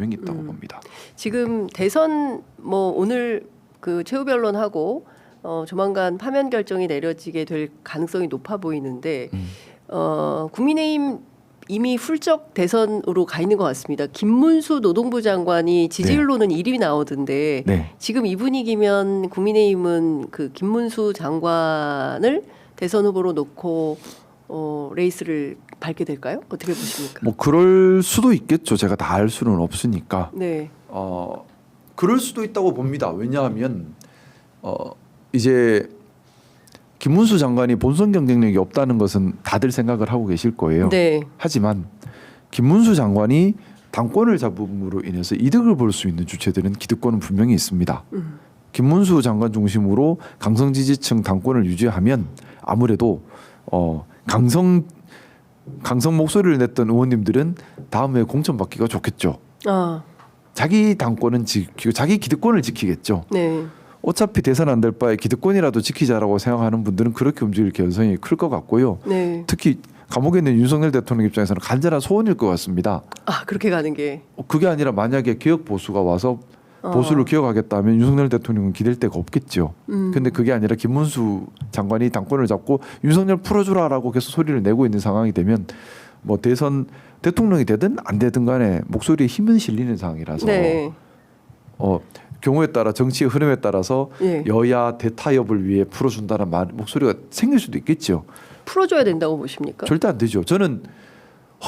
분명히 있다고 봅니다. 지금 대선 뭐 오늘 그 최후 변론하고 조만간 파면 결정이 내려지게 될 가능성이 높아 보이는데 국민의힘 이미 훌쩍 대선으로 가 있는 것 같습니다. 김문수 노동부 장관이 지지율로는 1위 나오던데 네. 지금 이 분위기면 국민의힘은 그 김문수 장관을 대선 후보로 놓고 레이스를 밟게 될까요? 어떻게 보십니까? 뭐 그럴 수도 있겠죠. 제가 다 알 수는 없으니까. 네. 그럴 수도 있다고 봅니다. 왜냐하면 이제 김문수 장관이 본선 경쟁력이 없다는 것은 다들 생각을 하고 계실 거예요. 네. 하지만 김문수 장관이 당권을 잡음으로 인해서 이득을 볼 수 있는 주체들은 기득권은 분명히 있습니다. 김문수 장관 중심으로 강성 지지층 당권을 유지하면 아무래도 강성 목소리를 냈던 의원님들은 다음에 공천받기가 좋겠죠. 자기 당권은 지키고 자기 기득권을 지키겠죠. 네. 어차피 대선 안 될 바에 기득권이라도 지키자라고 생각하는 분들은 그렇게 움직일 개연성이 클 것 같고요. 네. 특히 감옥에 있는 윤석열 대통령 입장에서는 간절한 소원일 것 같습니다. 그렇게 가는 게. 그게 아니라 만약에 개혁 보수가 와서 보수를 기억하겠다면 윤석열 대통령은 기댈 데가 없겠죠. 근데 그게 아니라 김문수 장관이 당권을 잡고 윤석열 풀어주라라고 계속 소리를 내고 있는 상황이 되면 뭐 대선 대통령이 되든 안 되든 간에 목소리에 힘은 실리는 상황이라서 네. 경우에 따라 정치의 흐름에 따라서 예. 여야 대타협을 위해 풀어준다는 목소리가 생길 수도 있겠죠. 풀어줘야 된다고 보십니까? 절대 안 되죠. 저는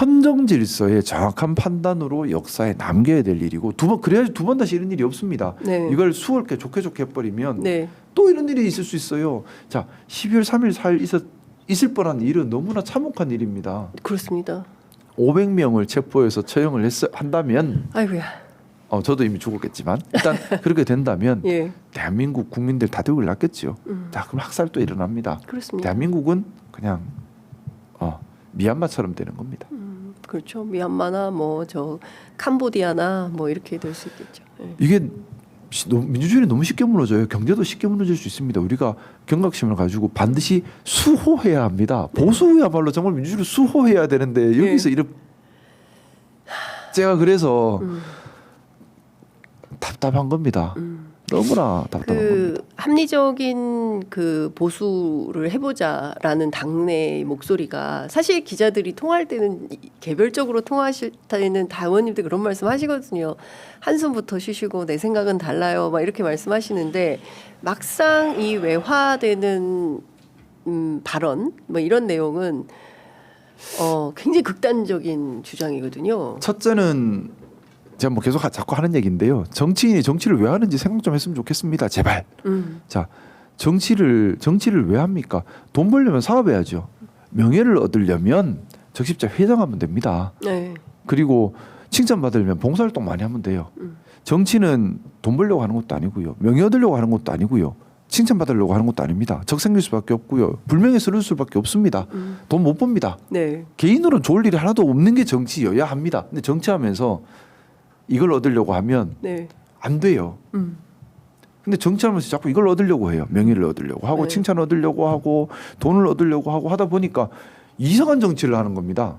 헌정 질서의 정확한 판단으로 역사에 남겨야 될 일이고 그래야지 두 번 다시 이런 일이 없습니다. 네. 이걸 수월하게 좋게 해버리면 네. 또 이런 일이 있을 수 있어요. 자, 12월 3일 4일 있을 뻔한 일은 너무나 참혹한 일입니다. 그렇습니다. 500명을 체포해서 처형을 한다면 아이고야. 저도 이미 죽었겠지만 일단 그렇게 된다면 예. 대한민국 국민들 다 들고 났겠죠. 자, 그럼 학살도 일어납니다. 그렇습니다. 대한민국은 그냥 미얀마처럼 되는 겁니다. 그렇죠. 미얀마나 뭐 저 캄보디아나 뭐 이렇게 될 수 있겠죠. 예. 이게 민주주의는 너무 쉽게 무너져요. 경제도 쉽게 무너질 수 있습니다. 우리가 경각심을 가지고 반드시 수호해야 합니다. 보수야말로 정말 민주주의를 수호해야 되는데 여기서 이렇게 제가 그래서 답답한 겁니다. 너무나 답답한 겁니다. 합리적인 그 보수를 해보자라는 당내의 목소리가 사실 기자들이 통화할 때는 개별적으로 통화하실 때는 다 의원님들 그런 말씀하시거든요. 한숨부터 쉬시고 내 생각은 달라요. 막 이렇게 말씀하시는데 막상 이 외화되는 발언 뭐 이런 내용은 굉장히 극단적인 주장이거든요. 첫째는 제가 뭐 계속 자꾸 하는 얘기인데요. 정치인이 정치를 왜 하는지 생각 좀 했으면 좋겠습니다. 제발. 자, 정치를 왜 합니까? 돈 벌려면 사업해야죠. 명예를 얻으려면 적십자 회장하면 됩니다. 네. 그리고 칭찬받으려면 봉사활동 많이 하면 돼요. 정치는 돈 벌려고 하는 것도 아니고요. 명예 얻으려고 하는 것도 아니고요. 칭찬받으려고 하는 것도 아닙니다. 적생길 수밖에 없고요. 불명예스러울 수밖에 없습니다. 돈 못 법니다. 네. 개인으로는 좋을 일이 하나도 없는 게 정치여야 합니다. 근데 정치하면서 이걸 얻으려고 하면 네. 안 돼요. 근데 정치하면서 자꾸 이걸 얻으려고 해요. 명예를 얻으려고 하고 네. 칭찬 얻으려고 하고 돈을 얻으려고 하고 하다 보니까 이상한 정치를 하는 겁니다.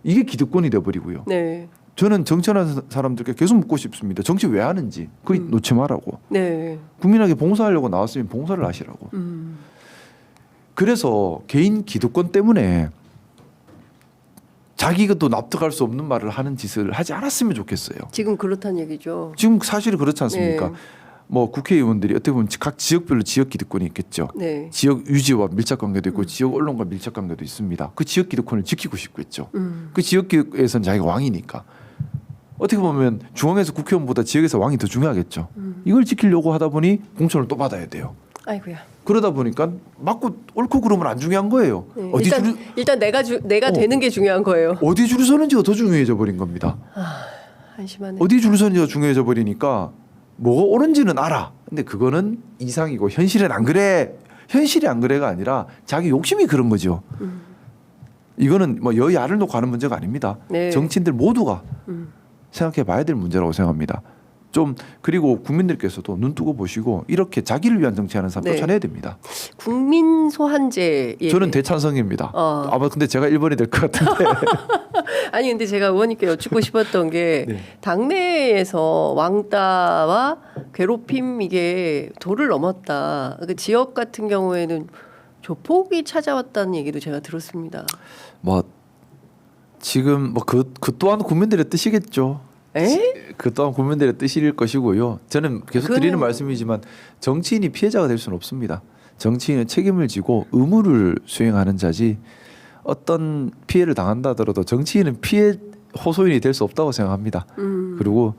이게 기득권이 돼버리고요. 네. 저는 정치하는 사람들께 계속 묻고 싶습니다. 정치 왜 하는지 그거 놓지 말라고. 네. 국민에게 봉사하려고 나왔으면 봉사를 하시라고. 그래서 개인 기득권 때문에 자기가 또 납득할 수 없는 말을 하는 짓을 하지 않았으면 좋겠어요. 지금 그렇다는 얘기죠. 지금 사실은 그렇지 않습니까? 네. 뭐 국회의원들이 어떻게 보면 각 지역별로 지역 기득권이 있겠죠. 네. 지역 유지와 밀착 관계도 있고 지역 언론과 밀착 관계도 있습니다. 그 지역 기득권을 지키고 싶겠죠. 그 지역에서는 자기가 왕이니까. 어떻게 보면 중앙에서 국회의원보다 지역에서 왕이 더 중요하겠죠. 이걸 지키려고 하다 보니 공천을 또 받아야 돼요. 아이고야. 그러다 보니까 맞고 옳고 그름은 안 중요한 거예요. 네. 일단 내가 되는 게 중요한 거예요. 어디 줄 서는지가 더 중요해져 버린 겁니다. 한심하네. 어디 줄 서는지가 중요해져 버리니까 뭐가 옳은지는 알아. 근데 그거는 이상이고 현실은 안 그래. 현실이 안 그래가 아니라 자기 욕심이 그런 거죠. 이거는 뭐 여야를 놓고 하는 문제가 아닙니다. 네. 정치인들 모두가 생각해 봐야 될 문제라고 생각합니다. 좀 그리고 국민들께서도 눈 뜨고 보시고 이렇게 자기를 위한 정치하는 사람 네. 쫓아내야 됩니다. 국민 소환제. 예. 저는 대찬성입니다. 어. 아마 근데 제가 1번이 될 것 같은데. 아니 근데 제가 의원님께 여쭙고 싶었던 게 네. 당내에서 왕따와 괴롭힘 이게 도를 넘었다. 그 지역 같은 경우에는 조폭이 찾아왔다는 얘기도 제가 들었습니다. 뭐 지금 뭐 그 또한 국민들의 뜻이겠죠. 에? 그 또한 국민들의 뜻일 것이고요. 저는 계속 드리는 그거는- 말씀이지만 정치인이 피해자가 될 수는 없습니다. 정치인은 책임을 지고 의무를 수행하는 자지 어떤 피해를 당한다 하더라도 정치인은 피해 호소인이 될 수 없다고 생각합니다. 그리고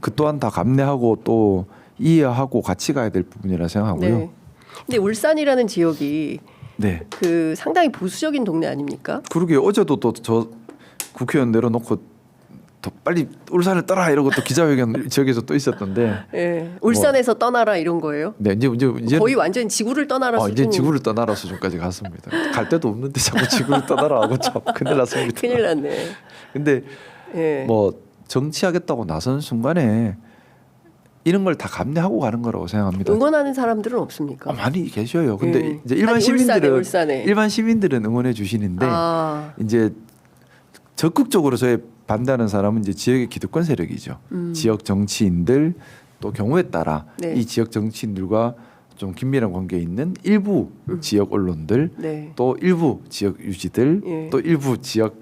그 또한 다 감내하고 또 이해하고 같이 가야 될 부분이라 생각하고요. 네. 근데 울산이라는 지역이 네. 그 상당히 보수적인 동네 아닙니까? 그러게 어제도 또 저 국회의원 내려놓고 더 빨리 울산을 떠라 이러고 또 기자회견 지역에서 또 있었던데. 예. 울산에서 떠나라 이런 거예요. 네, 이제 거의 완전 지구를 떠나라 수준. 이제 지구를 떠나라 수준까지 갔습니다. 갈 데도 없는데 자꾸 지구를 떠나라 하고 참 큰일 났습니다. 큰일 났네. 근데 예. 뭐 정치하겠다고 나선 순간에 이런 걸 다 감내하고 가는 거라고 생각합니다. 응원하는 사람들은 없습니까? 많이 계셔요. 근데 예. 이제 일반 아니, 시민들은 울산에. 일반 시민들은 응원해 주시는데 아. 이제 적극적으로 저희 반대하는 사람은 이제 지역의 기득권 세력이죠. 지역 정치인들 또 경우에 따라 네. 이 지역 정치인들과 좀 긴밀한 관계에 있는 일부 지역 언론들 네. 또 일부 지역 유지들 예. 또 일부 지역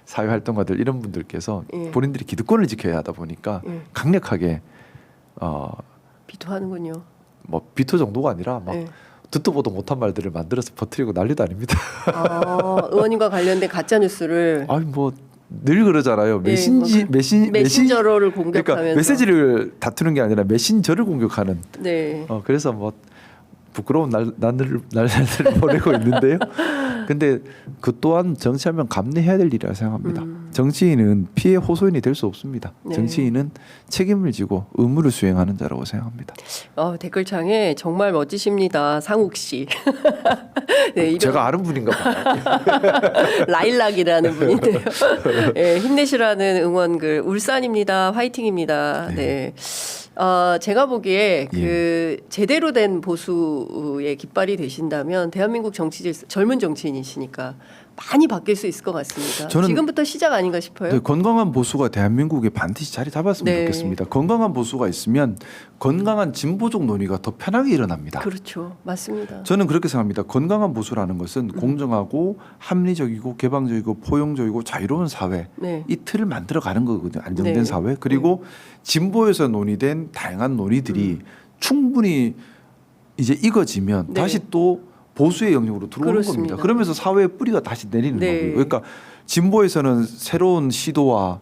사회 활동가들 이런 분들께서 예. 본인들이 기득권을 지켜야 하다 보니까 예. 강력하게 비토하는군요. 뭐 비토 정도가 아니라 막 예. 듣도 보도 못한 말들을 만들어서 버뜨리고 난리도 아닙니다. 의원님과 관련된 가짜 뉴스를 아니 뭐 늘 그러잖아요. 예, 메신저로를 공격하면서 그러니까 메시지를 다투는 게 아니라 메신저를 공격하는. 네. 그래서 뭐 부끄러운 날들을 보내고 있는데요. 근데 그 또한 정치하면 감내해야 될 일이라 생각합니다. 정치인은 피해 호소인이 될 수 없습니다. 네. 정치인은 책임을 지고 의무를 수행하는 자라고 생각합니다. 댓글창에 정말 멋지십니다. 상욱 씨. 네, 이런 제가 아는 분인가 봐요. 라일락이라는 분인데요. 네, 힘내시라는 응원글 울산입니다. 화이팅입니다. 네. 제가 보기에 그 제대로 된 보수의 깃발이 되신다면 대한민국 정치 질서 젊은 정치인이시니까 많이 바뀔 수 있을 것 같습니다. 저는 지금부터 시작 아닌가 싶어요. 네, 건강한 보수가 대한민국에 반드시 자리 잡았으면 네. 좋겠습니다. 건강한 보수가 있으면 건강한 진보적 논의가 더 편하게 일어납니다. 그렇죠. 맞습니다. 저는 그렇게 생각합니다. 건강한 보수라는 것은 공정하고 합리적이고 개방적이고 포용적이고 자유로운 사회 네. 이 틀을 만들어 가는 거거든요. 안정된 네. 사회. 그리고 진보에서 논의된 다양한 논의들이 충분히 이제 익어지면 네. 다시 또 보수의 영역으로 들어오는 그렇습니다. 겁니다. 그러면서 사회의 뿌리가 다시 내리는 네. 거고요. 그러니까 진보에서는 새로운 시도와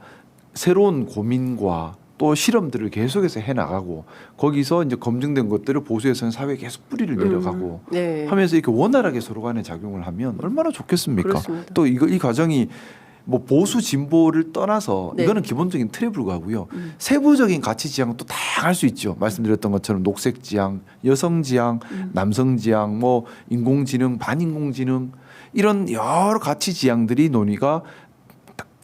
새로운 고민과 또 실험들을 계속해서 해 나가고 거기서 이제 검증된 것들을 보수에서는 사회에 계속 뿌리를 내려가고 네. 하면서 이렇게 원활하게 서로 간에 작용을 하면 얼마나 좋겠습니까? 그렇습니다. 또 이 과정이 뭐 보수 진보를 떠나서 네. 이거는 기본적인 틀에 불과하고요. 세부적인 가치 지향은 또 다양할 수 있죠. 말씀드렸던 것처럼 녹색 지향, 여성 지향, 남성 지향, 뭐 인공지능, 반인공지능 이런 여러 가치 지향들이 논의가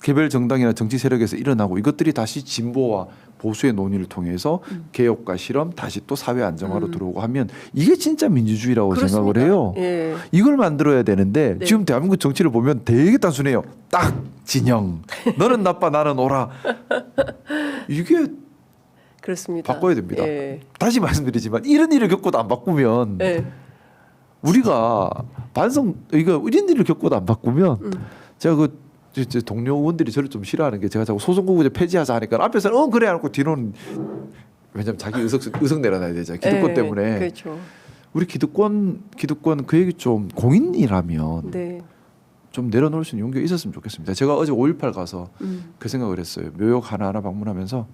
개별 정당이나 정치 세력에서 일어나고 이것들이 다시 진보와 보수의 논의를 통해서 개혁과 실험 다시 또 사회 안정화로 들어오고 하면 이게 진짜 민주주의라고 그렇습니다. 생각을 해요. 예. 이걸 만들어야 되는데 네. 지금 대한민국 정치를 보면 되게 단순해요. 딱 진영. 너는 나빠 나는 오라. 이게 그렇습니다. 바꿔야 됩니다. 예. 다시 말씀드리지만 이런 일을 겪고도 안 바꾸면 예. 우리가 이런 일을 겪고도 안 바꾸면 제가 제 동료 의원들이 저를 좀 싫어하는 게 제가 자꾸 소선거구제 폐지하자 하니까 앞에서는 그래 하고 뒤로는 왜냐면 자기 의석 내려놔야 되잖아요. 기득권 예. 때문에. 그렇죠. 우리 기득권 그 얘기 좀 공인이라면 네. 좀 내려놓을 수 있는 용기가 있었으면 좋겠습니다. 제가 어제 5.18 가서 그 생각을 했어요. 묘역 하나하나 방문하면서